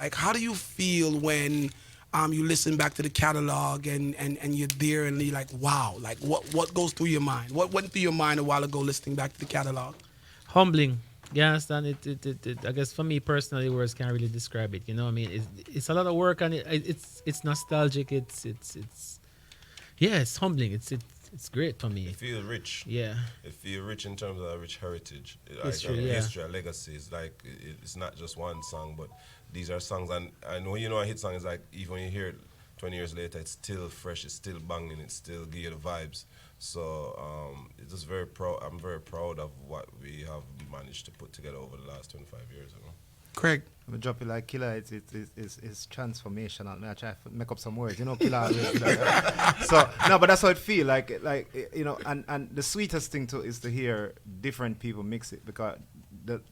Like, how do you feel when you listen back to the catalog and you're there and you're like, wow, like what goes through your mind? What went through your mind a while ago listening back to the catalog? Humbling. You understand? I guess for me personally, words can't really describe it. You know what I mean? It's a lot of work and it's nostalgic. Yeah, it's humbling. It's great for me. It feels rich. Yeah. It feels rich in terms of a rich heritage. History, like, yeah. History and legacy. It's like, it's not just one song, but these are songs. And I know, a hit song is like, even when you hear it 20 years later, it's still fresh, it's still banging, it still give you the vibes. So it's just very proud. I'm very proud of what we have managed to put together over the last 25 years. Craig? I'm gonna drop it like killer. It's transformational. I try to make up some words, killer. So no, but that's how it feel. Like and the sweetest thing too is to hear different people mix it, because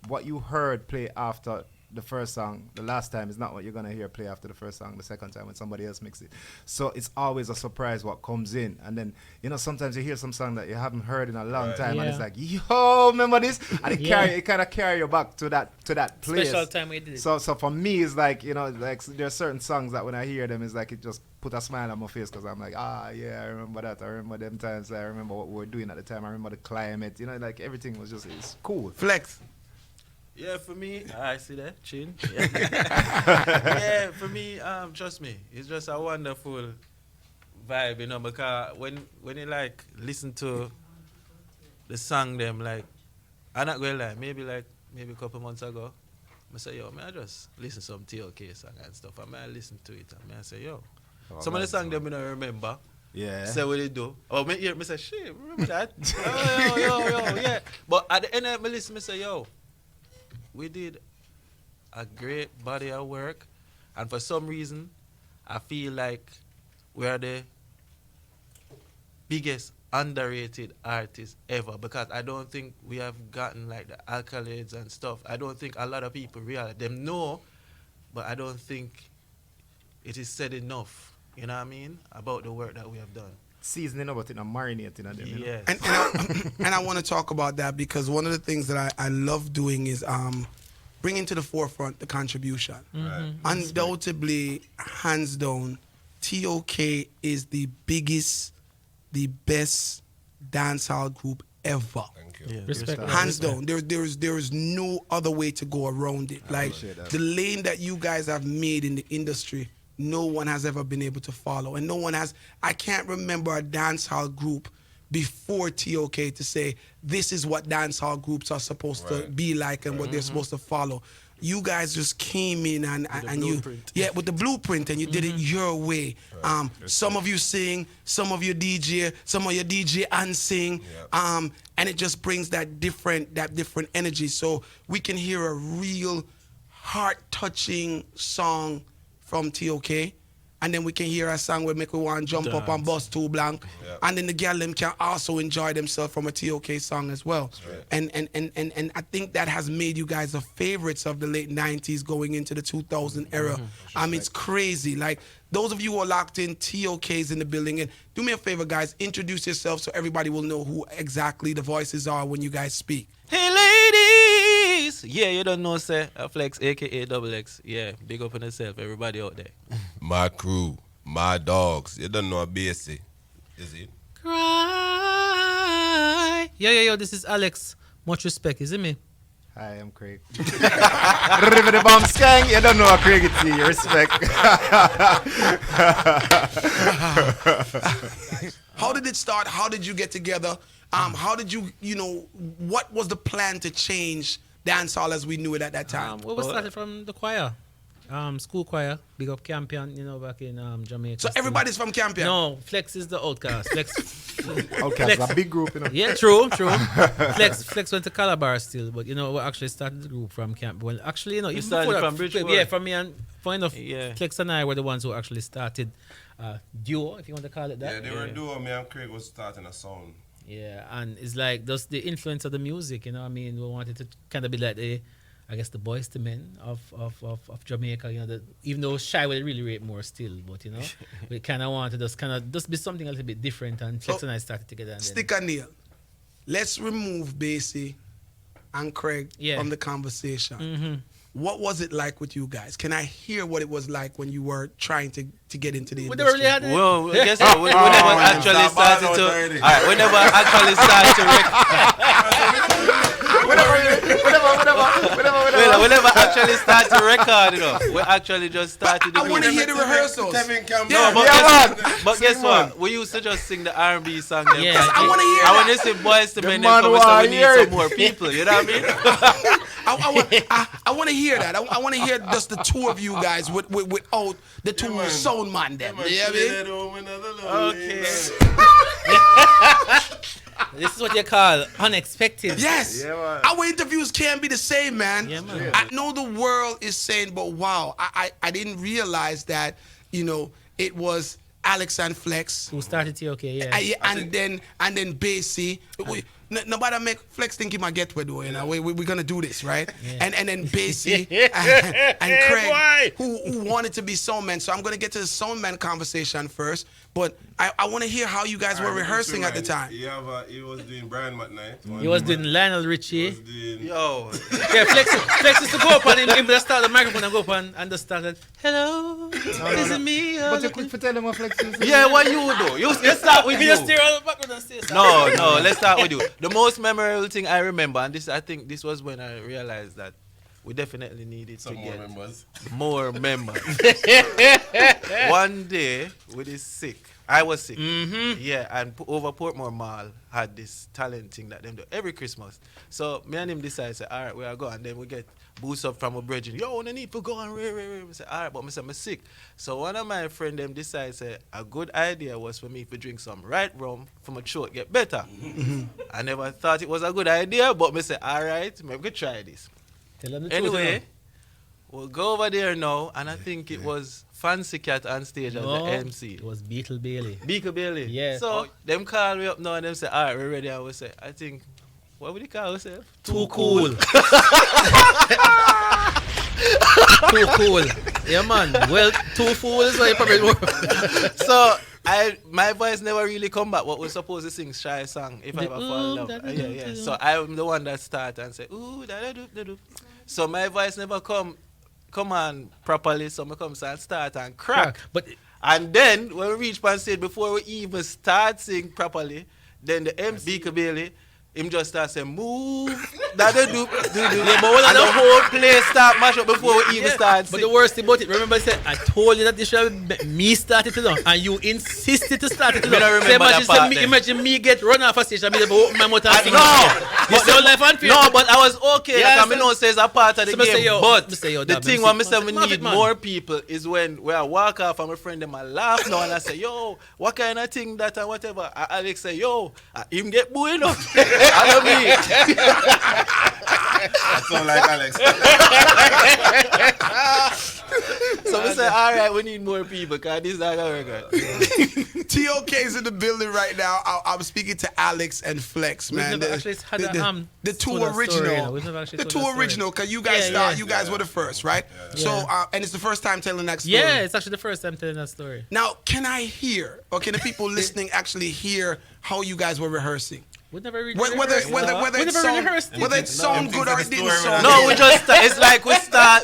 what you heard play after the first song the last time is not what you're gonna hear play after the first song the second time when somebody else mix it. So it's always a surprise what comes in, and then sometimes you hear some song that you haven't heard in a long time, and it's like, yo, remember this, and it kind of carry you back to that place. Special time we did it. So for me, it's like like there are certain songs that when I hear them, it's like it just put a smile on my face, because I'm like, yeah, I remember that. I remember them times. I remember what we were doing at the time. I remember the climate. Like everything was it's cool. Flex? Yeah, for me, I see that chin. Yeah, for me, trust me, it's just a wonderful vibe, because when you like listen to the song, them like, I'm not gonna lie, maybe a couple months ago, I say, yo, man, I just listen to some TOK song and stuff. I listen to it, and I say, yo, some of the songs them I don't remember. Yeah. Say what they do. Oh, me hear me say, shit, remember that? yo, yeah. But at the end of my listen, I say, yo, we did a great body of work, and for some reason, I feel like we are the biggest underrated artists ever, because I don't think we have gotten like the accolades and stuff. I don't think a lot of people realize them know, but I don't think it is said enough, you know what I mean, about the work that we have done. Seasoning, but in a marinating of them. Yes. And I want to talk about that, because one of the things that I love doing is bringing to the forefront the contribution. Right. Undoubtedly, hands down, TOK is the biggest, the best dancehall group ever. Thank you. Yeah, Respect. Hands down. There is no other way to go around it. Like, the lane that you guys have made in the industry, no one has ever been able to follow. And no one has, I can't remember a dancehall group before TOK to say, this is what dancehall groups are supposed to be like and what they're supposed to follow. You guys just came in and you, with the blueprint, and you did it your way. Some of you sing, some of you DJ, some of your DJ and sing, and it just brings that different energy. So we can hear a real heart-touching song from TOK, and then we can hear a song where make we want to jump up and bust two blank, and then the girl them can also enjoy themselves from a TOK song as well. Right. And I think that has made you guys the favorites of the late 90s going into the 2000 era. It's crazy. Like, those of you who are locked in, TOK's in the building, and do me a favor, guys, introduce yourself so everybody will know who exactly the voices are when you guys speak. Hey ladies! Yeah, you don't know, say, Flex, aka Double X. Yeah, big up on yourself, everybody out there. My crew, my dogs. You don't know a BSC. Is it? Cry. Yo, this is Alex. Much respect, is it me? Hi, I'm Craig. River the bomb skang. You don't know what Craig it's you. Respect. How did it start? How did you get together? How did you, what was the plan to change dancehall as we knew it at that time? We started from the choir. School choir, big up Campion, back in Jamaica. So everybody's from Campion? No, Flex is the outcast. Flex. Outcast, a big group, Yeah, true. Flex went to Calabar still, but we actually started the group from Camp. Well, actually, You started from Bridgeport? Yeah, from me and funny enough, Yeah. Flex and I were the ones who actually started duo, if you want to call it that. Yeah, they were a duo. Me and Craig was starting a sound. Yeah, and it's like just the influence of the music, we wanted to kind of be like the Boys to Men of Jamaica, even though Shy will really rate more still, but we kind of wanted just be something a little bit different, and Flex and I started together. And Stick and Neil, let's remove Basie and Craig from the conversation. what was it like with you guys? Can I hear what it was like when you were trying to get into the We never industry? really had it. Well, guess what? We never actually started to. Alright, we never actually started to. We never actually started to record, you know. We actually just started. I want to hear the rehearsals. No, but guess what? We used to just sing the R&B song. Them Yeah. kind of I thing. wanna hear And that. when they say boys to men, man them come, so we wanna need hear some it. more people. You know what I mean? I want to hear that. I want to hear just the two of you guys without the two sound man them. You know what I mean? Okay. This is what you call unexpected. Yes. Yeah, man. Our interviews can't be the same, man. Yeah, man. I know the world is saying, but wow, I didn't realize that, you know, it was Alex and Flex. Who started TOK, yeah. And then Basie. Nobody make Flex think he might get where though, you know. We're gonna do this, right? Yeah. And then Basie and Craig, who wanted to be soundman. So I'm gonna get to the soundman conversation first. But I want to hear how you guys were rehearsing at the time. He was doing Brian McKnight. He was doing Lionel Richie. Yo. Yeah, Flex used to go up on him, just start the microphone and go up and just started, hello, is it me? But you quick for tell him what Flex is. Yeah, what you do? Let's start with We you. just stare on the background and say, No, let's start with you. The most memorable thing I remember, and I think this was when I realized that we definitely needed to get more members. One day, we is sick. I was sick. Mm-hmm. Yeah, and over Portmore Mall had this talent thing that them do every Christmas. So me and him decided, say, all right, we are going. And then we get boost up from a bridge. Yo, I need to go and We say, all right, but I say, I'm sick. So one of my friends them decided, say, a good idea was for me to drink some right rum for my throat get better. I never thought it was a good idea, but I say, all right, maybe we could try this. Tell them the truth, Anyway, we'll go over there now, and I think it was Fancy Cat on stage as No, the MC. it was Beetle Bailey. Beaker Bailey. Yeah. So them call me up now and them say, all right, we're ready. I will say, I think, what would you call yourself? Too cool. Too cool. Yeah, man. Well, too fool is what you probably know. So my voice never really come back. What we're supposed to sing shy song if I ever fall in love. Yeah. So I'm the one that start and say, ooh, da da do. So my voice never come on properly. So I come and start and crack. But And then when we reach pan stage, before we even start sing properly, then the MC Bailey, him just start saying, move, that do, and the whole place start mash up before we even start But sing. the worst thing about it, remember I said, I told you that this should have me started to do, and you insisted to start it to do. Me don't remember that part then. Imagine me get run off a stage and me open my mouth and sing. No, You sound like unfair. no, but I was okay. Yeah, Like, I know says a part of the so me say, game. yo, But me say, yo, the dad, thing me when say, me say we man, need man. more people is when I walk off and my friend them I laugh now and I say, yo, what kind of thing that and whatever. And Alex say, yo, him get booing up. I don't mean. That sound like Alex. So we say, all right, we need more people because this is not gonna work out. TOK is in the building right now. I'm speaking to Alex and Flex, We've man. never actually had the two told that story, you know. original, We've never actually the told two that story. original. Cause you guys you guys were the first, right? So and it's the first time telling that story. Yeah, it's actually the first time telling that story. Now, can I hear, or can the people listening actually hear how you guys were rehearsing? We never really Whether rehearsed. whether We it never sound, rehearsed it. whether it sound good or it didn't sound No, good. we just it's like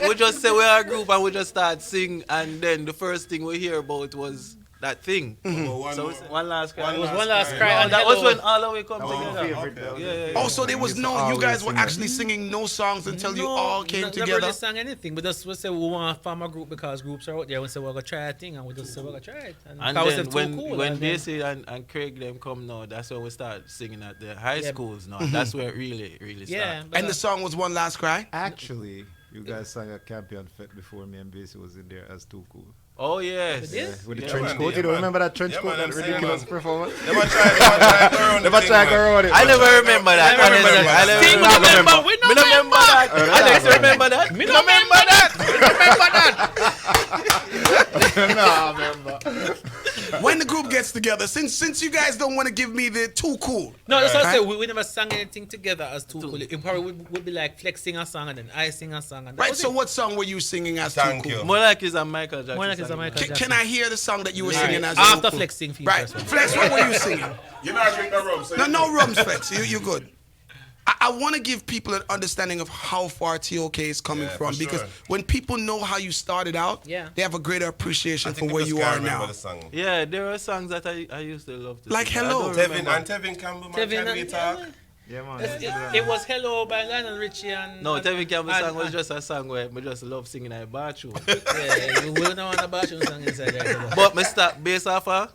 we just say we are a group and we just start sing and then the first thing we hear about was that thing. So we say, one last cry. It was one last cry. No, and that was hello. when all of we come together. Okay. Yeah. Oh, so there was no, you guys were actually singing no songs until you all came Never together? really sang anything. We just we say we want to form a group because groups are out there. We say we're going to try a thing and we just say we're going to try it. And because we then said too when cool, when and then- Basie and Craig them come now, that's when we start singing at the high schools now. That's where it really starts. Yeah. but, And the song was One Last Cry? Actually, you guys sang a Campion Fete before me and Basie was in there as Too Cool. Oh yes. Yeah. With the Yeah, trench man, coat, yeah, you don't man. remember that trench Yeah, coat, man, that I'm saying, ridiculous man. performance? Never try to go around Never try to go around it. I never remember that. I remember honestly. that. I never Sing remember. with member. We Me no remember that. Alex, you remember that? Me no remember that. Nah, remember. When the group gets together, since you guys don't want to give me the too cool. No, that's what I Right. said. We never sang anything together as Too Cool. It probably would be like Flex sing a song and then I sing a song. And that Right, was so it. what song were you singing as Thank Too Cool? you. More like is a Michael Jackson. More like it's a song. Michael Can, Jackson. can I hear the song that you were Right. singing as After Too Cool? Flex sing for you Right, first one. Flex, what were you singing? You not drink no rum, so No rums, Flex. You good. I want to give people an understanding of how far TOK is coming Yeah, from, for because sure. when people know how you started out, Yeah. they have a greater appreciation I for think where people you are can't remember now. the song. Yeah, there are songs that I used to love to Like sing. Hello. I don't remember. Tevin Campbell, man, Tevin can we and- talk? Yeah, man. It was Hello by Lionel Richie and... No, Tevin Campbell's and- song was just a song where I just love singing in a bathroom. Yeah, you will know on a bathroom song inside there. But me start based off a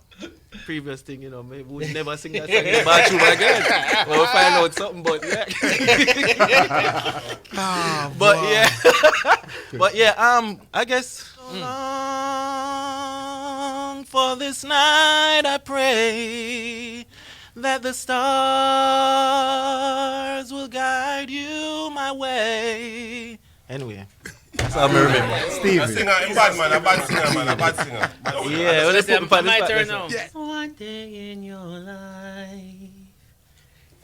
previous thing, you know, me would never sing that song in the bathroom again. We'll find out something, but yeah. But yeah. But yeah, I guess long for this night I pray that the stars will guide you my way. Anyway. That's how I remember. A Stevie. singer, a bad man, a bad singer, man, a bad singer. Yeah, well, let's put me on the My spot, turn let's- now. Yeah. One day in your life,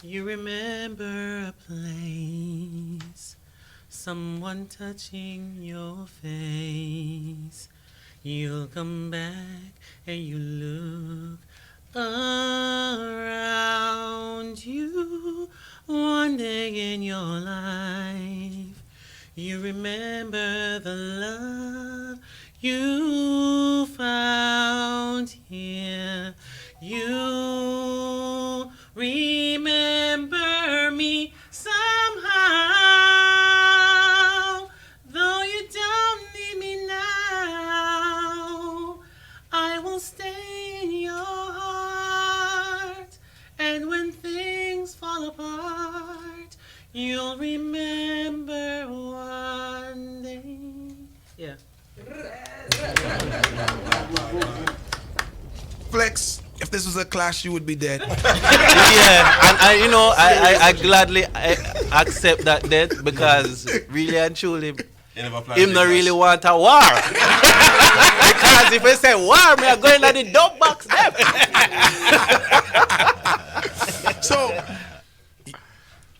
you remember a place, someone touching your face. You'll come back and you look around you. One day in your life, you remember the love you found here. You remember me somehow, though you don't need me now. I will stay in your heart, and when things fall apart, you'll remember one day. Yeah. Flex, if this was a clash, you would be dead. Yeah, and I gladly accept that death because really and truly, You never planned him it, not man. really want a war. Because if he say war, me are going at the dog box them. So,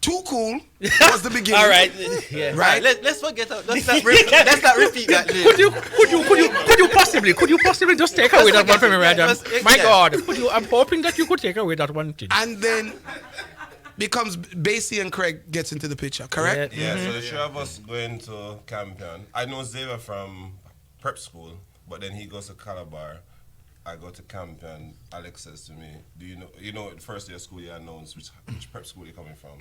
Too Cool was the beginning. All right. Yeah. Right? Let's forget. Let's not repeat that. Could you possibly just take away that one from me, Rajan? Let's- My yeah. God, I'm hoping that you could take away that one thing. And then becomes Basie and Craig gets into the picture, correct? Yeah, so the three of us going to Campion. I know Xavier from prep school, but then he goes to Calabar. I go to Campion. Alex says to me, "Do you know the first day of school you announced which prep school you're coming from?"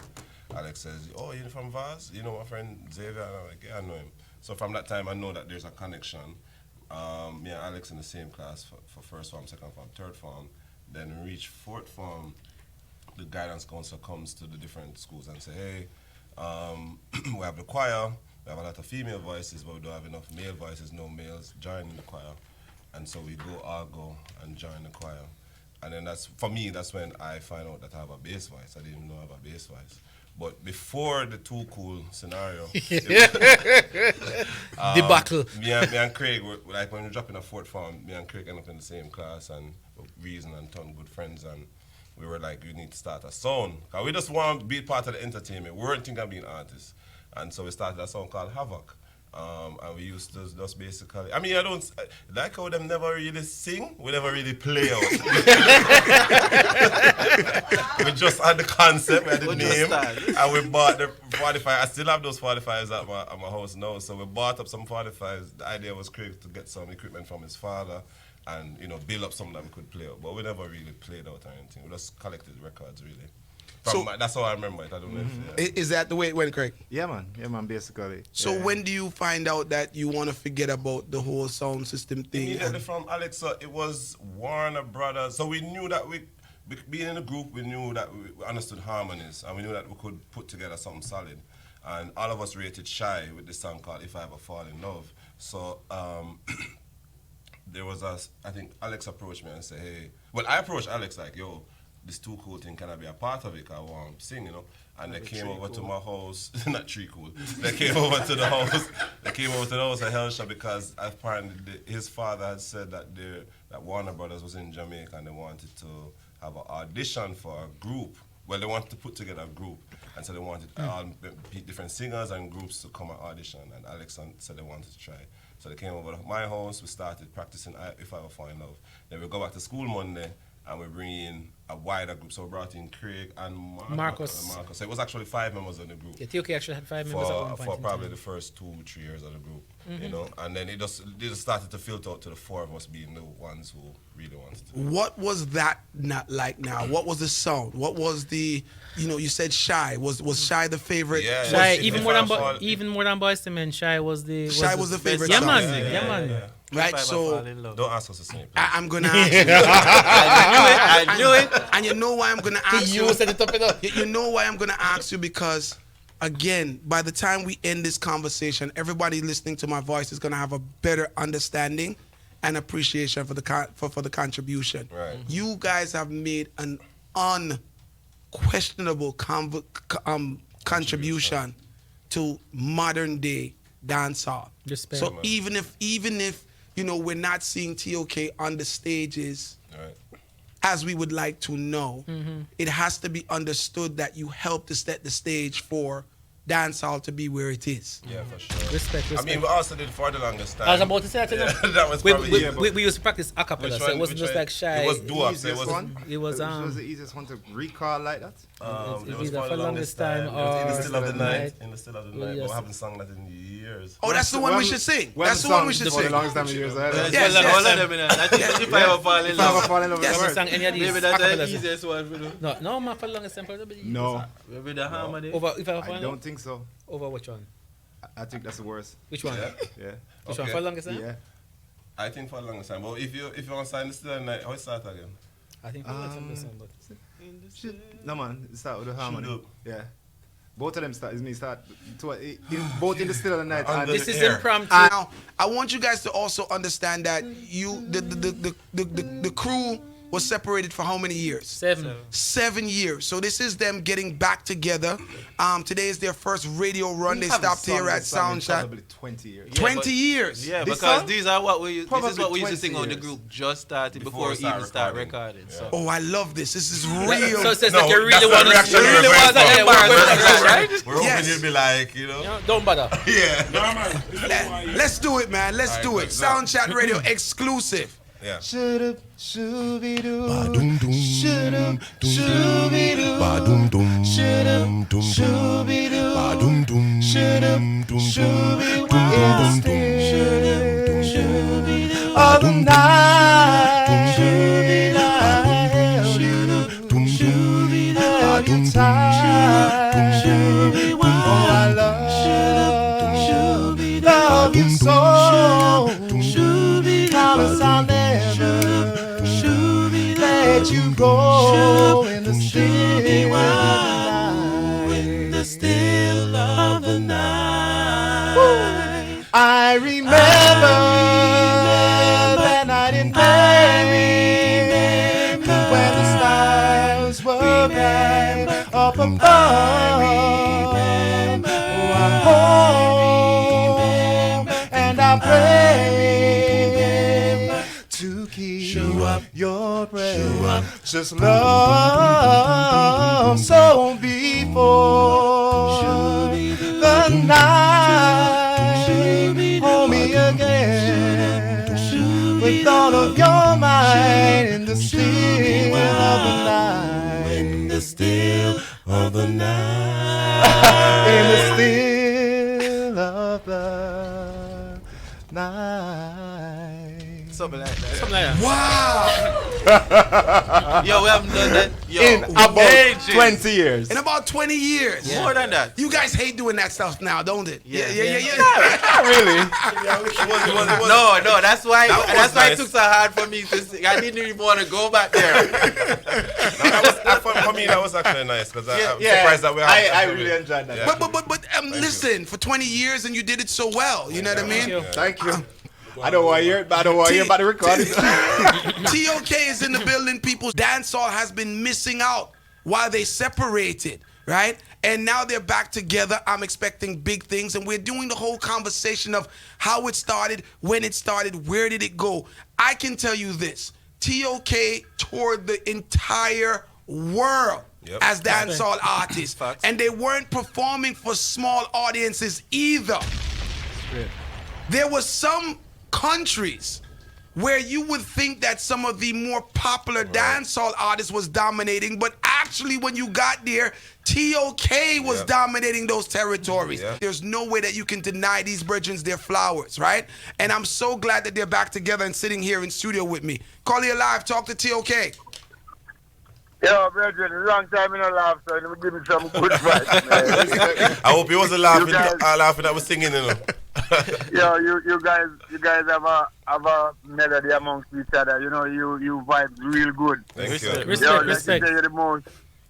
Alex says, "Oh, you're from Vaz? You know my friend Xavier?" And I'm like, "Yeah, I know him." So from that time, I know that there's a connection. Me and Alex in the same class for first form, second form, third form. Then we reach fourth form. The guidance counselor comes to the different schools and say, "Hey, we have the choir. We have a lot of female voices, but we don't have enough male voices. No males joining the choir." And so we all go and join the choir. And then that's when I find out that I have a bass voice. I didn't even know I have a bass voice. But before the Too Cool scenario, Debacle. me and Craig, like when we drop in a fourth form, me and Craig end up in the same class and Reason and Ton good friends, and we were like, we need to start a song. Cause we just want to be part of the entertainment. We weren't thinking of being artists. And so we started a song called Havoc. And we used to just basically, I mean, I don't, like how them never really sing, we never really play out. We just had the concept, we had the We just name, started. and we bought the 45. I still have those 45s at my house now, so we bought up some 45s. The idea was Craig to get some equipment from his father and, build up something that we could play out. But we never really played out or anything. We just collected records, really. That's how I remember it. I don't know if... Is that the way it went, Craig? Yeah, man, basically. So yeah. when do you find out that you want to forget about the whole sound system thing? Immediately from Alexa, it was Warner Brothers. So we knew that being in a group, we knew that we understood harmonies, and we knew that we could put together something solid. And all of us rated Shy with this song called If I Ever Fall in Love. So there was I think Alex approached me and said, hey, well, I approached Alex like, yo, this Too Cool thing, can I be a part of it? Cause I want to sing, And they came over to my house, not Tree Cool. They came over to the house. They came over to the house at Hellshire because apparently his father had said that Warner Brothers was in Jamaica and they wanted to have an audition for a group. Well, they wanted to put together a group, and so they wanted all different singers and groups to come and audition. And Alex said they wanted to try. So they came over to my house. We started practicing If I Ever Fall in Love. Then we go back to school Monday. and we bring in a wider group. So we brought in Craig and Marcus. So it was actually 5 members in the group. Yeah, TOK actually had 5 members at one point. For in probably time. the first 2-3 years of the group, you know, and then it just started to filter out to the 4 of us being the ones who really wanted to. What was that not like now? What was the sound? What was the, you said Shy. Was Shy the favorite? Yeah, Shy, if even I more than fall- even more than Boys to Men, Shy was the favorite Yeah song. man, Yeah, yeah, man. Right, If I ever so fall in love. Don't ask us to sing it. I'm gonna ask you. I knew it. And you know why I'm gonna ask you? set it up enough. You know why I'm gonna ask you? Because again, by the time we end this conversation, everybody listening to my voice is gonna have a better understanding and appreciation for the contribution. Right. You guys have made an unquestionable contribution to modern day dancehall. Respect. So even if we're not seeing TOK on the stages Right. as we would like to know, it has to be understood that you helped to set the stage for dancehall to be where it is. Yeah, for sure. Respect. I mean, we also did for the longest time. I was about to say that, you know. That was we, probably we used to practice a cappella, Which so it one- wasn't which just one? like Shy. It was doo-wop. So it Easiest was one? It was, Which was the easiest one to recall like that? It It's was either for the longest time. time It was in the or still of the Still of the night. Night. In the still of the Well, night. But yes. we haven't sung that in years. Oh, that's the one we should sing. That's the one we should for the sing. longest time of years. Yes, Yes, well, yes. all of them, you know. That's if I ever fall in If I ever love. fall in love with Yes. the Never word. sang any of these Maybe that's the acapellas. easiest one for them. No, man, for the longest time, probably. No, Maybe the harmony. Over, if I ever I fall in don't love, think so. over which one? I think that's the worst. Which one? Yeah. Yeah. Which one Okay. for the longest time? Yeah. I think for the longest time. But if you want to sign the still of the night, how it start again? I think for the longest time, this one, but No man, it start with the harmony. Shoot up. Yeah. Both of them start both in the still of the night. Under And this is air. impromptu. Now, I want you guys to also understand that the crew was separated for how many years? 7. 7 years. So this is them getting back together. Today is their first radio run. They stopped here at Soundshot. Probably 20 years. Yeah, 20 but- years. Yeah, This because song? these are what we. This is Probably what we used to 20 sing on the years. group just started Before before we we start even start recording. recording. Yeah. So. Oh, I love this. This is real. So it's just No, like you that's really the want to reaction we really were want going that. for. Yeah, we're Right? We're hoping Yes. you'll be like, Don't bother. yeah. Let's do it, man. Let's do it. Soundchat Radio exclusive. Yeah. Should've, shooby-doo. Should've, shooby-doo. Should've, shooby-doo. Should've, shooby-doo. Should've, all the night. Held you tight. Oh, I love you so. Promise I'll never let you go in the still of the night. I remember that night in May when the stars were bright up above. I'm home and I pray to keep your breath. Just love so before the night. Hold me again with all of your might in the still of the night. In the still of the night. In the still of the night. Something like that. Something like that. Wow. Yo, we haven't done that. Yo, In about ages. 20 years. In about 20 years. More than that. You guys hate doing that stuff now, don't it? Yeah. Not really. No, that's why. That was That's why nice. it took so hard for me to sing. I didn't even want to go back there. For me, that was actually nice because I'm Yeah, surprised that we have. I really enjoyed that. Yeah. But listen, for 20 years and you did it so well. You know what I mean? you. Thank you. I don't want to hear it, but I don't want to hear about the recording. TOK is in the building, people. Dancehall has been missing out while they separated, right? And now they're back together. I'm expecting big things. And we're doing the whole conversation of how it started, when it started, where did it go. I can tell you this. TOK toured the entire world Yep. as dancehall artists. Facts. And they weren't performing for small audiences either. There were some countries where you would think that some of the more popular dancehall artists was dominating, but actually when you got there, TOK was dominating those territories. Yeah. There's no way that you can deny these brethren their flowers, right? And I'm so glad that they're back together and sitting here in studio with me. Call you live, talk to TOK. Yo, brethren, long time in a laugh, so let me give me some good vibes, man. I hope he wasn't laughing. You guys- Laughing. I was singing, you know. Yo, you guys have a melody amongst each other. You know, you vibe real good. Thank you. Yo, Respect, like respect. you say,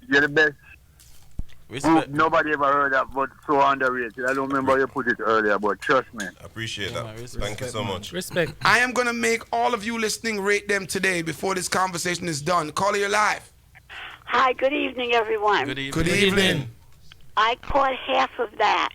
you're the best. Respect. Nobody ever heard that, but so underrated. I don't remember you put it earlier, but trust me. I appreciate Yeah, that. man, respect. Thank you so much. Respect. I am going to make all of you listening rate them today before this conversation is done. Call you live. Hi, good evening, everyone. Good evening. Good evening. I caught half of that,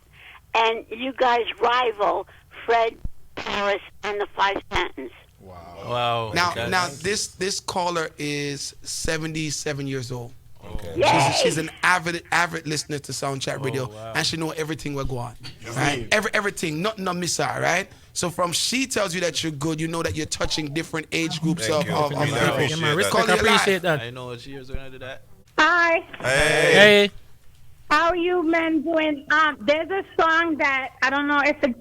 and you guys rival Fred Paris and the Five Sentence. Wow. Now, That's- this caller is 77 years old. Okay. Yay! She's an avid listener to Soundchat Radio, wow. and she know everything we're going. Right? Everything, nothing to miss her, right? So from she tells you that you're good, you know that you're touching different age groups Thank you. of Really people. Yeah, appreciate man, that. respect. Call I you live. appreciate that. I know cheers when I do that. Hi, Hey. Hey. how are you men doing? There's a song that I don't know if it's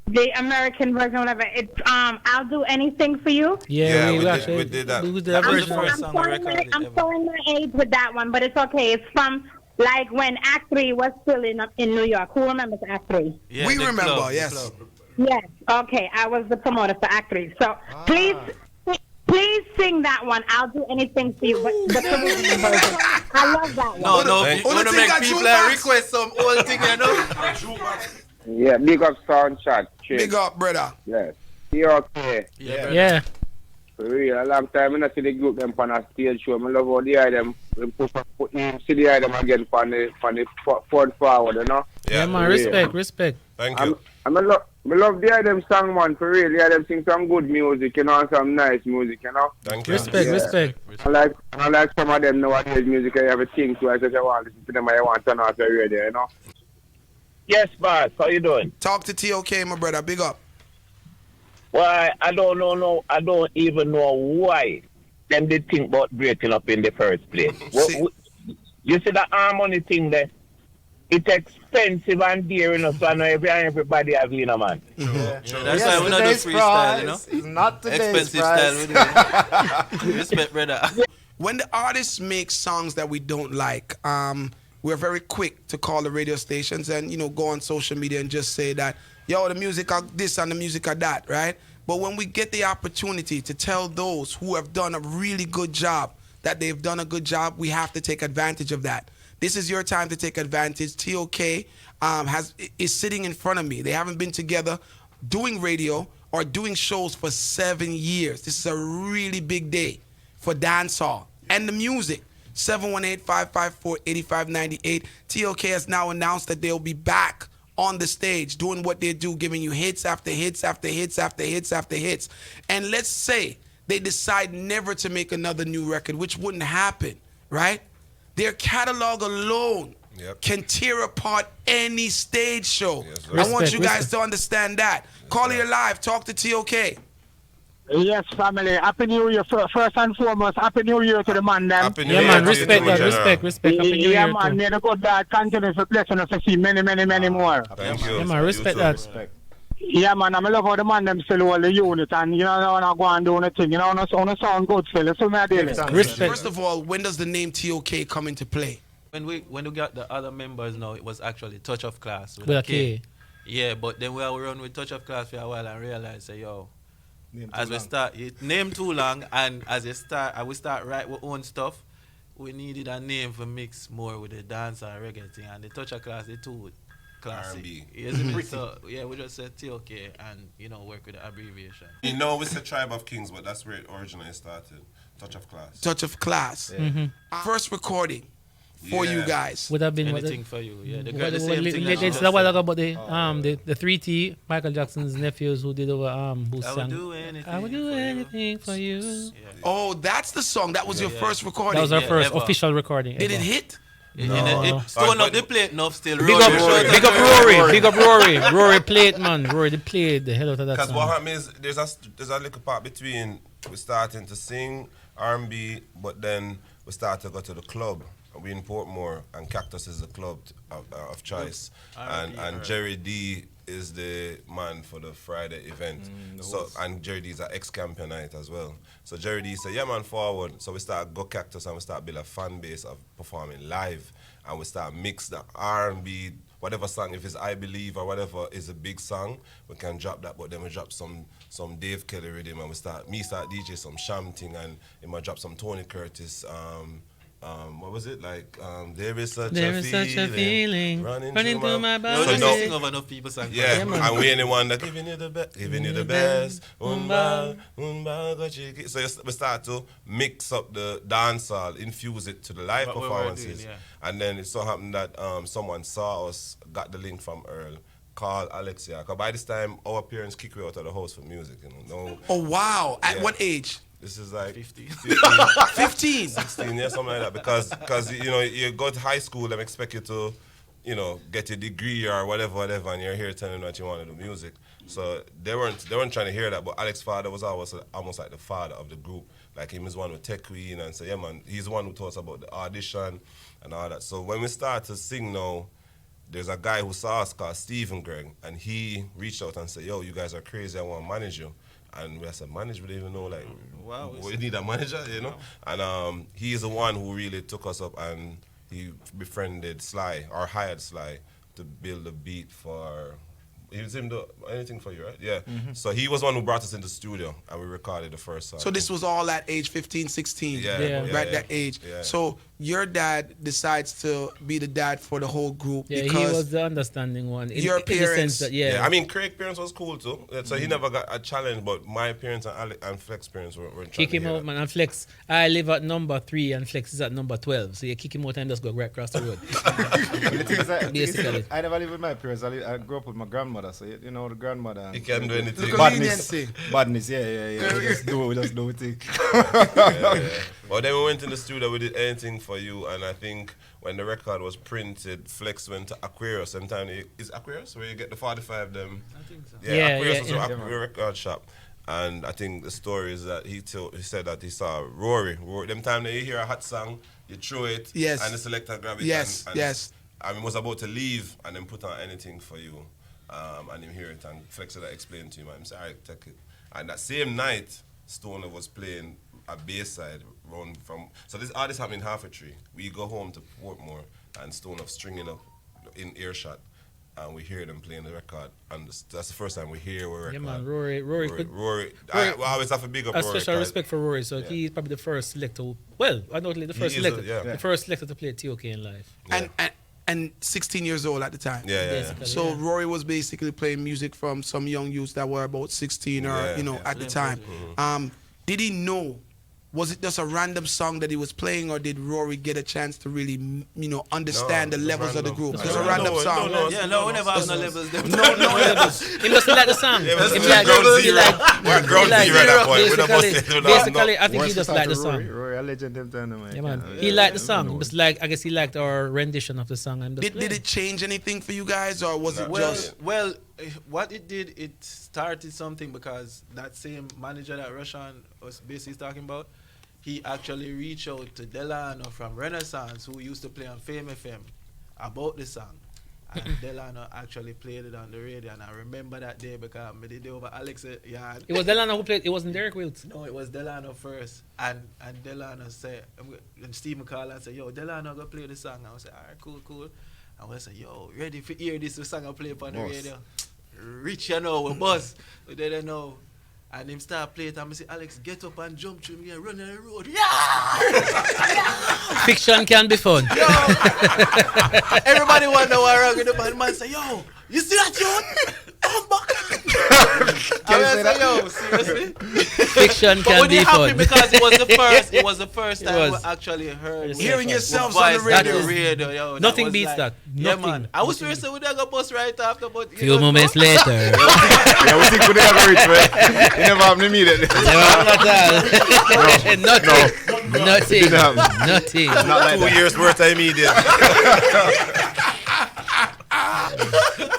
the American version or whatever. It's I'll Do Anything for You. Yeah, we did- actually we did that. we did that I'm version. sorry. First song we recorded I'm ever. showing my age with that one, but it's okay. It's from like when Act 3 was still in New York. Who remembers Act 3? Yeah, We the remember, club, the yes. club. Yes. Okay, I was the promoter for Act 3. So please sing that one. I'll do anything for you. But the Caribbean version. I love that one. No, Thank you you. want to Only thing make got people jukebox. request some old thing, you know? Yeah, big up sound chat. Big up, brother. Yes. TOK. Yeah, brother. Yeah. For real, a long time I see the group them on a stage show. I love how they hear them. See the hear them again on the forward, you know. Yeah, man, Yeah. respect. Thank you. I love the hear them song, man, for real. Hear them sing some good music, you know, and some nice music, you know. Thank you. Respect. I like some of them nowadays music I have a thing to. I just want to listen to them. I want to turn off the radio, you know. Yes, boss. How you doing? Talk to TOK, my brother. Big up. Well, I don't know. No, I don't even know why them did think about breaking up in the first place. See- You see the harmony thing there? It's expensive and dear enough, so I know everybody have you know, man. Yeah, that's Yes, why we don't do today's freestyle, you know? price is not today's Expensive price. style, we do it. Respect, brother. When the artists make songs that we don't like, we're very quick to call the radio stations and, you know, go on social media and just say that, yo, the music are this and the music are that, right? But when we get the opportunity to tell those who have done a really good job that they've done a good job, we have to take advantage of that. This is your time to take advantage. TOK is sitting in front of me. They haven't been together doing radio or doing shows for 7 years. This is a really big day for dancehall and the music. 718-554-8598. TOK has now announced that they'll be back on the stage doing what they do, giving you hits after hits after hits after hits after hits. And let's say they decide never to make another new record, which wouldn't happen, right? Their catalog alone can tear apart any stage show. Yes, sir. I want you Respect, guys to understand that. Call here live. Talk to TOK. Yes, family. Happy New Year. First and foremost, Happy New Year to the man, them. Happy New Yeah, Year man, to you respect too, that. General. Respect. Happy New Yeah, Year man. too. May the God God continue to bless us to see many more. Thank you. Yeah, man, You respect too. that. Yeah, man, I'm love how the man them still hold the unit and, you know, when I go and do anything, you know, on a sound good still. So me I deal with. Respect. First of all, when does the name TOK come into play? When we got the other members now, it was actually Touch of Class with With a a K. K. Yeah, but then we run with Touch of Class for a while and realize, say, yo, as we start, it name too long, and as we start write our own stuff, we needed a name for mix more with the dance and reggae thing, and the Touch of Class, they too classic. R&B. You see me? So yeah, we just said TOK and work with the abbreviation. You know, it's a Tribe of Kings, but that's where it originally started. Touch of Class. Touch of Class. First recording for you Yeah. guys. Would have been what Anything for you, yeah. The What- girl, the what- same thing. that she It's just a while said. ago about the 3T, Michael Jackson's nephews who did over who I would sang. do anything. I would do for you. anything for you. Oh, that's the song. That was your first recording. That was our Yeah, first ever. official recording. Did it ever. hit? Stone up the plate enough still. Big up Rory. Big up Rory. Rory played, man. Rory they played the hell out of that Because song. what happens is there's a little part between we starting to sing R&B, but then we start to go to the club. We in Portmore, and Cactus is the club of choice, and Jerry D is the man for the Friday event. And Jerry D is an ex-campionite as well. So Jerry D said, "Yeah, man, forward." So we start go Cactus and we start build a fan base of performing live, and we start mix the R&B, whatever song, if it's I Believe or whatever is a big song, we can drop that. But then we drop some Dave Kelly rhythm, and start DJ some Sham thing, and he might drop some Tony Curtis. What was it like? There is such a feeling running through my body. So now sing of enough people sang. Yeah, and we anyone that giving you the best. So we start to mix up the dancehall, infuse it to the live performances, and then it so happened that someone saw us, got the link from Earl. Called Alexia. Because by this time, our parents kicked me out of the house for music. No. Oh, wow. At what age? This is like 15. 15? 16, yeah, something like that. Because you go to high school, they expect you to, get your degree or whatever, and you're here telling them that you want to do music. So they weren't trying to hear that. But Alex's father was always almost like the father of the group. Like him is one with Tech Queen, and say, yeah, man, he's the one who taught us about the audition and all that. So when we start to sing now, there's a guy who saw us called Stephen Gregg, and he reached out and said, "Yo, you guys are crazy, I want to manage you." And we said, "Manage? We didn't even know, like, we need a manager, Wow. And he's the one who really took us up, and he befriended Sly, or hired Sly, to build a beat for... He was him do anything for you, right? Yeah. Mm-hmm. So he was one who brought us into the studio, and we recorded the first song. So this was all at age 15, 16? That age. Yeah. So your dad decides to be the dad for the whole group because he was the understanding one. Your parents... I mean, Craig's parents was cool too. So he never got a challenge, but my parents and Flex's parents were trying kick to him out, man. And Flex, I live at number 3 and Flex is at number 12. So you kick him out and just go right across the road. Basically. I never lived with my parents. I grew up with my grandmother, so the grandmother. He can do anything. Badness, yeah. We just do it. Well, then we went in the studio, we did anything for you, and I think when the record was printed, Flex went to Aquarius. Sometime is Aquarius where you get the 45 them? I think so. Yeah, Aquarius was a record shop. And I think the story is that he said that he saw Rory. Them time that you hear a hot song, you throw it, and the selector grab it. Yes. I mean, was about to leave and then put on anything for you. And him hear it, and Flex said I explained to him, and I said, all right, take it. And that same night, Stoner was playing a Bayside run from... So all this happened in Half a Tree. We go home to Portmore, and Stoner stringing up in earshot, and we hear them playing the record, and that's the first time we hear a record. Yeah, man, Rory. I always have a big up Rory. Special respect for Rory, so he's probably the first selector. Well, I know the first selector. The first selector to play TOK in live. Yeah. And 16 years old at the time. Yeah. So Rory was basically playing music from some young youths that were about 16 at the time. Did he know? Was it just a random song that he was playing, or did Rory get a chance to really, understand the levels of the group? It was a random song. We never have no levels. No levels. He must like the song. Basically, I think he just liked the song. Rory, a legend them time, yeah, man. He liked the song. Just like, I guess he liked our rendition of the song. And did it change anything for you guys, or was it just... Well, what it did, it started something, because that same manager that Rushan was basically talking about, he actually reached out to Delano from Renaissance, who used to play on Fame FM, about the song. And Delano actually played it on the radio, and I remember that day because I did it over Alex yard. It was Delano who played, it wasn't Derek Wilkes? No, it was Delano first. And Delano said, and Steve called and said, yo, Delano go play the song. And I said, all right, cool. And we said, yo, ready for hear this song I play on the radio? Rich, we buzz. We didn't know. And him start play it, and I say, Alex, get up and jump through me and run on the road. Yeah! Fiction can be fun. Yo! Everybody wonder why wrong with the man. Man say, yo, you see that, yo? I'm back. Can you I say was that? yo, seriously. Fiction But can we be happy fun. because it was the first. It was the first It time we was. actually heard Hearing we yourselves voice on the radio. on the radio, yo, Nothing was beats like, that. Yeah, Nothing. man. I was seriously with that bus right after, but you Few don't moments know. later. Yeah, we think we never reach, man. You never have immediately. Nothing. Didn't happen. Nothing. Not like 2 that. years worth of immediate.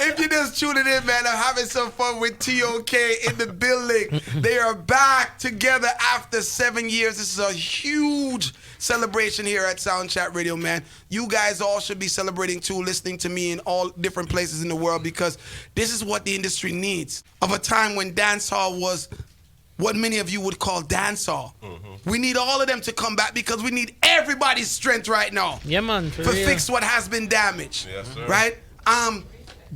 If you're just tuning in, man, I'm having some fun with TOK in the building. They are back together after 7 years. This is a huge celebration here at Sound Chat Radio, man. You guys all should be celebrating too, listening to me in all different places in the world, because this is what the industry needs. Of a time when dancehall was what many of you would call dancehall. We need all of them to come back because we need everybody's strength right now Yeah, man. For to real. fix what has been damaged. Yes, sir. Right?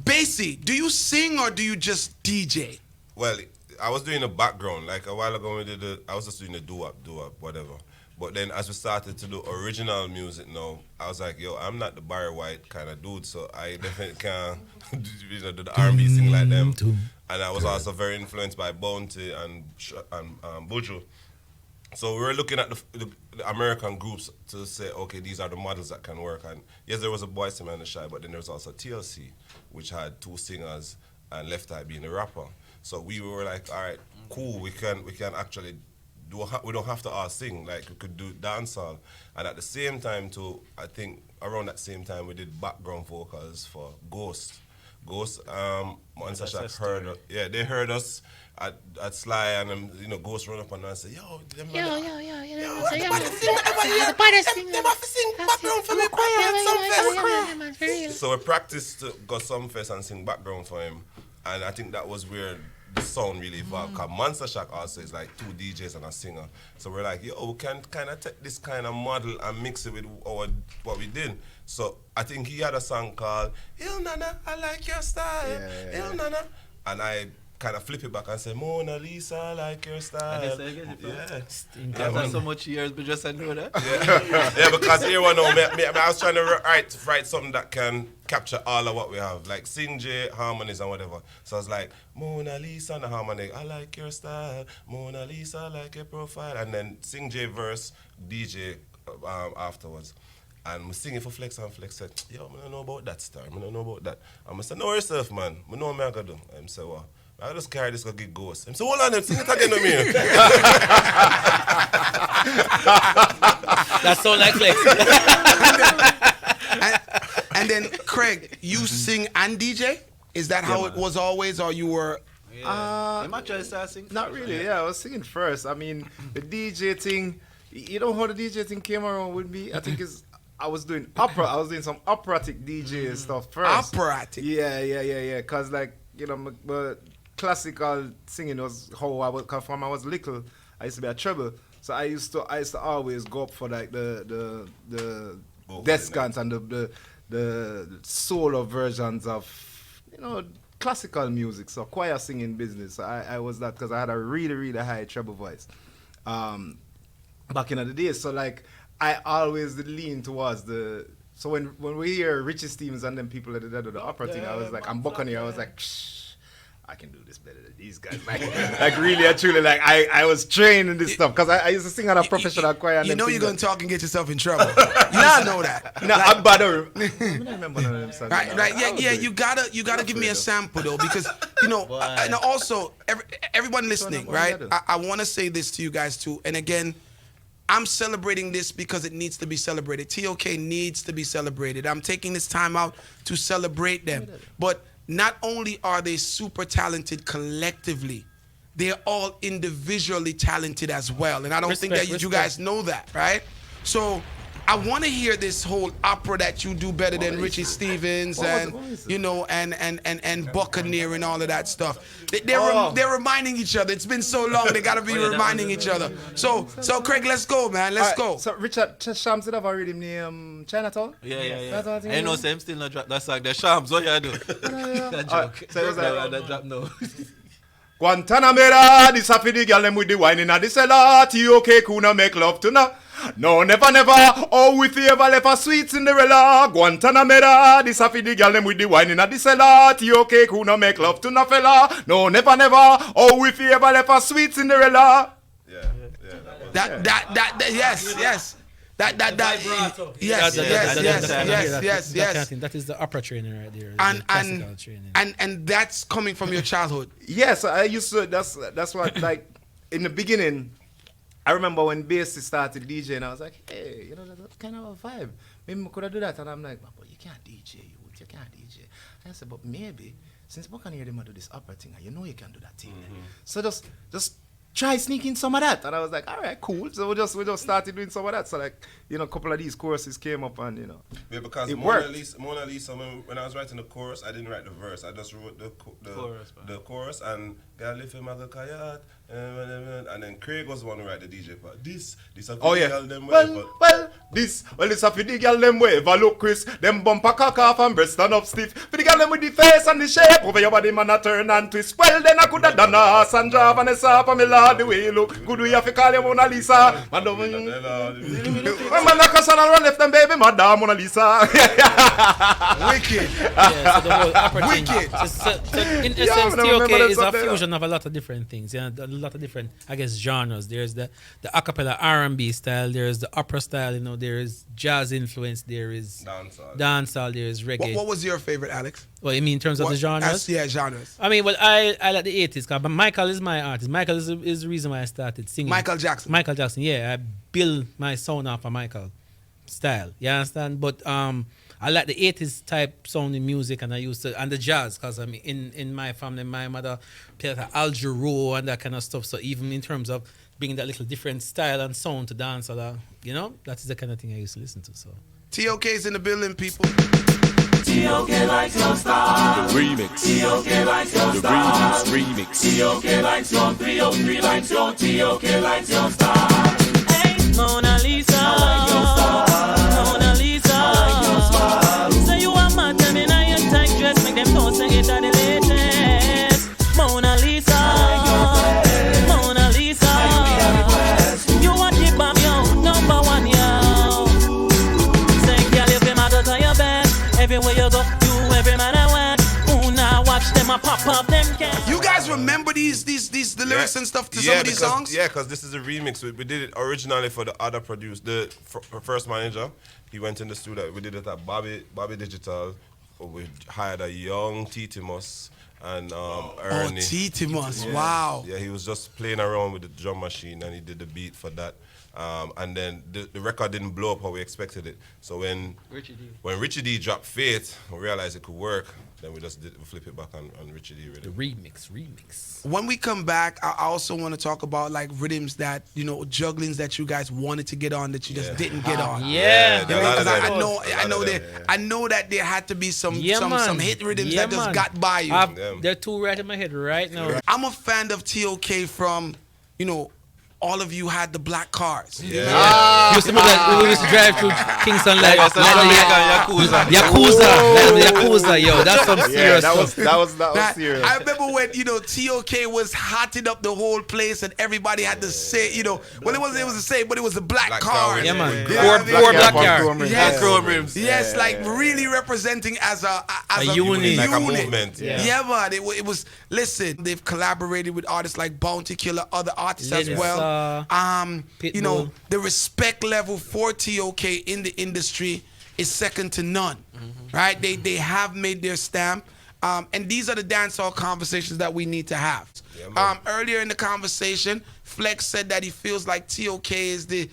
Basie, do you sing or do you just DJ? Well, I was doing the background. Like a while ago, I was just doing the doo-wop, whatever. But then as we started to do original music now, I was like, yo, I'm not the Barry White kind of dude, so I definitely can't do the R&B sing like them. And I was also very influenced by Bounty and Buju. So we were looking at the American groups to say, okay, these are the models that can work. And yes, there was a Boyz II Men and Shy, but then there was also TLC, which had 2 singers and Left Eye being the rapper. So we were like, all right, cool, we can actually do. We don't have to all sing. Like we could do dancehall. And at the same time, too, I think around that same time we did background vocals for Ghost. Monster Shack heard us. Yeah, they heard us at Sly, and Ghost run up and I say, yo, them So we practiced to go some fest and sing background for him, and I think that was where the sound really evolved. Cause Monster Shack also is like 2 DJs and a singer. So we're like, yo, we can kind of take this kind of model and mix it with what we did. So I think he had a song called Il Nana, I Like Your Style, Il Nana, and I kind of flip it back and say, Mona Lisa, I like your style. After so much years, but just I know that. Yeah, because here one now, I was trying to write something that can capture all of what we have, like Sing J, harmonies and whatever. So I was like, Mona Lisa and the harmony, I like your style, Mona Lisa, I like your profile, and then Sing J verse, DJ afterwards. And we sing it for Flex, and Flex said, yo, I don't know about that star, I don't know about that. And I said, know yourself, man, I know what I'm going to do. And I said, well, I just carry this, go get Ghost. I said, hold on, sing it again with me. That sound like Flex. And then, Craig, you sing and DJ? Is that how it was always, or you were... Not really, I was singing first. I mean, the DJ thing, you know how the DJ thing came around with me? I think I was doing opera. I was doing some operatic DJ stuff first. Operatic? Yeah. Because, like, my classical singing was how I was, cause from I was little, I used to be a treble. So I used to always go up for like the descants and the solo versions of classical music. So choir singing business. So I was that because I had a really high treble voice back in the days. So like I always lean towards the. So when we hear Richie Stevens and them people that did the opera thing, I was like, I'm Buccaneer. I was like, I can do this better than these guys. Like really and truly, like I was trained in this stuff because I used to sing on a professional choir. And you know you're going to talk and get yourself in trouble. You know that. No, like, I'm bad. I don't remember none of them songs. Right. Yeah. You gotta give me a sample though, because and also everyone listening, right? I want to say this to you guys too, and again. I'm celebrating this because it needs to be celebrated. TOK needs to be celebrated. I'm taking this time out to celebrate them. But not only are they super talented collectively, they're all individually talented as well. And I don't think that you guys know that, right? So I want to hear this whole opera that you do better than Richie Stevens and Buccaneer and all of that stuff. They're reminding each other. It's been so long. They got to be reminding each other. So Craig, let's go, man. Let's go. So Richard Shams did have a rhythm name Chinatown? Yeah. I know Sam still not drop that song. The Shams, what you do? That joke. So it was like that drop no. Guantanamera, this happy the girl them with the wine in the cellar. TOK kuna make love to na. No, never, never. Oh, if you ever left a sweet Cinderella. Guantanamera, this happy the girl them with the wine in the cellar. TOK kuna make love to na fella. No, never, never. Oh, if you ever left a sweet Cinderella. Yes. That yes. That is the opera training right there. And the classical training. and that's coming from your childhood. Yes, I used to. That's what like in the beginning. I remember when Bassy started DJing, I was like, hey, you know, that's kind of a vibe. Maybe I could have do that. And I'm like, but you can't DJ, you can't DJ. And I said, but maybe since we can hear them do this opera thing, you know you can do that thing. So just try sneaking some of that. And I was like, all right, cool. So we just started doing some of that. So like, you know, a couple of these choruses came up and, you know, yeah, because it Mona worked. Lisa, when I was writing the chorus, I didn't write the verse. I just wrote the chorus and girl if you maga kayat and then Craig was the one who write the DJ part. This a Oh yeah. girl them This a for the girl them wave. Look, Chris, them bumper cock off and breast stand up stiff. For the girl them with the face and the shape over your body, man, a turn and twist. Well, then I could have done a Sandra Vanessa for me lord the way you look. Good we have to call you Mona Lisa. Madam, man, I can run left them baby, Madam Mona Lisa. Wicked. Yeah, so the whole opera thing. Wicked. So in Yeah, essence, I remember TOK that is a something. fusion of a lot of different things. Yeah, a lot of different, I guess, genres. There's the acapella R&B style. There's the opera style. You know, there is jazz influence. There is dancehall. There is reggae. What was your favorite, Alex? Well, you mean in terms of the genres? Yeah, genres. I mean, well, I like the 80s, but Michael is my artist. Michael is the reason why I started singing. Michael Jackson. Michael Jackson, yeah. I build my sound off of Michael style. You understand? But I like the 80s type sounding music, and I used to, and the jazz, because I mean, in my family, my mother played Al Jarreau and that kind of stuff. So even in terms of bringing that little different style and sound to dance, you know, that is the kind of thing I used to listen to. So TOK's in the building, people. TOK likes your style. The remix. TOK likes your style. The remix. TOK likes your 303 likes your TOK likes your style. Hey, Mona Lisa. I like your style. Mona Lisa. I like your smile. So you are mad, tell me now your tight dress, make them know say it are the latest. Mona Lisa. I like your dress. Mona Lisa. You are keep up yo, number one yo. Say girl if you matter to your bed. Everywhere you go, you every man I want. Ooh, now watch them a pop up them cans. You guys remember the lyrics and stuff to some of these songs? Yeah, because this is a remix. We did it originally for the other producer, the first manager. He went in the studio. We did it at Bobby Digital. We hired a young Titimus and Ernie. Titimus, Yeah. wow. Yeah, he was just playing around with the drum machine and he did the beat for that. And then the record didn't blow up how we expected it. So when Richie D dropped Faith, we realized it could work. Then we flip it back on Richie D. the remix. When we come back, I also want to talk about like rhythms that, you know, jugglings that you guys wanted to get on that you just didn't get on. Yeah. You know, 'cause I know that there had to be some hit rhythms that just got by you. There are two right in my head right now. I'm a fan of TOK from, you know, all of you had the black cars. We used to drive through Kingston like Yakuza, yo. That's some serious stuff. That was serious. I remember when, you know, TOK was hotting up the whole place and everybody had to say, you know, well, it wasn't the same, but it was a black car. Yeah, man. You know what I mean? Four black cars. Yes, chrome rims. Yes, like really representing as a unit. Like a movement. Yeah, man. It was, listen, they've collaborated with artists like Bounty Killer, other artists as well. You know, the respect level for TOK in the industry is second to none, right? They have made their stamp, and these are the dancehall conversations that we need to have. Earlier in the conversation, Flex said that he feels like TOK is the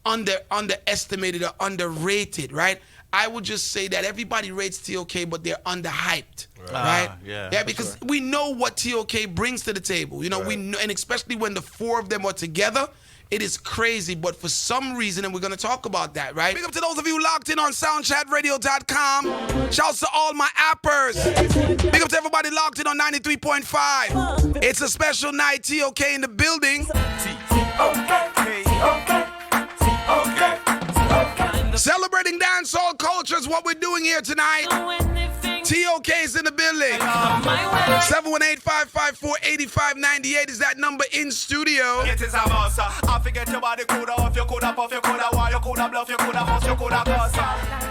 underestimated or underrated, right? I would just say that everybody rates TOK, but they're underhyped, right? Yeah, because we know what TOK brings to the table. You know, we know, and especially when the four of them are together, it is crazy. But for some reason, and we're gonna talk about that, right? Big up to those of you locked in on SoundChatRadio.com. Shouts to all my appers. Big up to everybody locked in on 93.5. It's a special night. TOK in the building. Celebrating dancehall culture is what we're doing here tonight. TOK is in the building. 718-554-8598 is that number in studio. It is a boss. I forget your body coulda off, you coulda puff, you coulda wire, you coulda bluff, you coulda bust, you coulda cuss.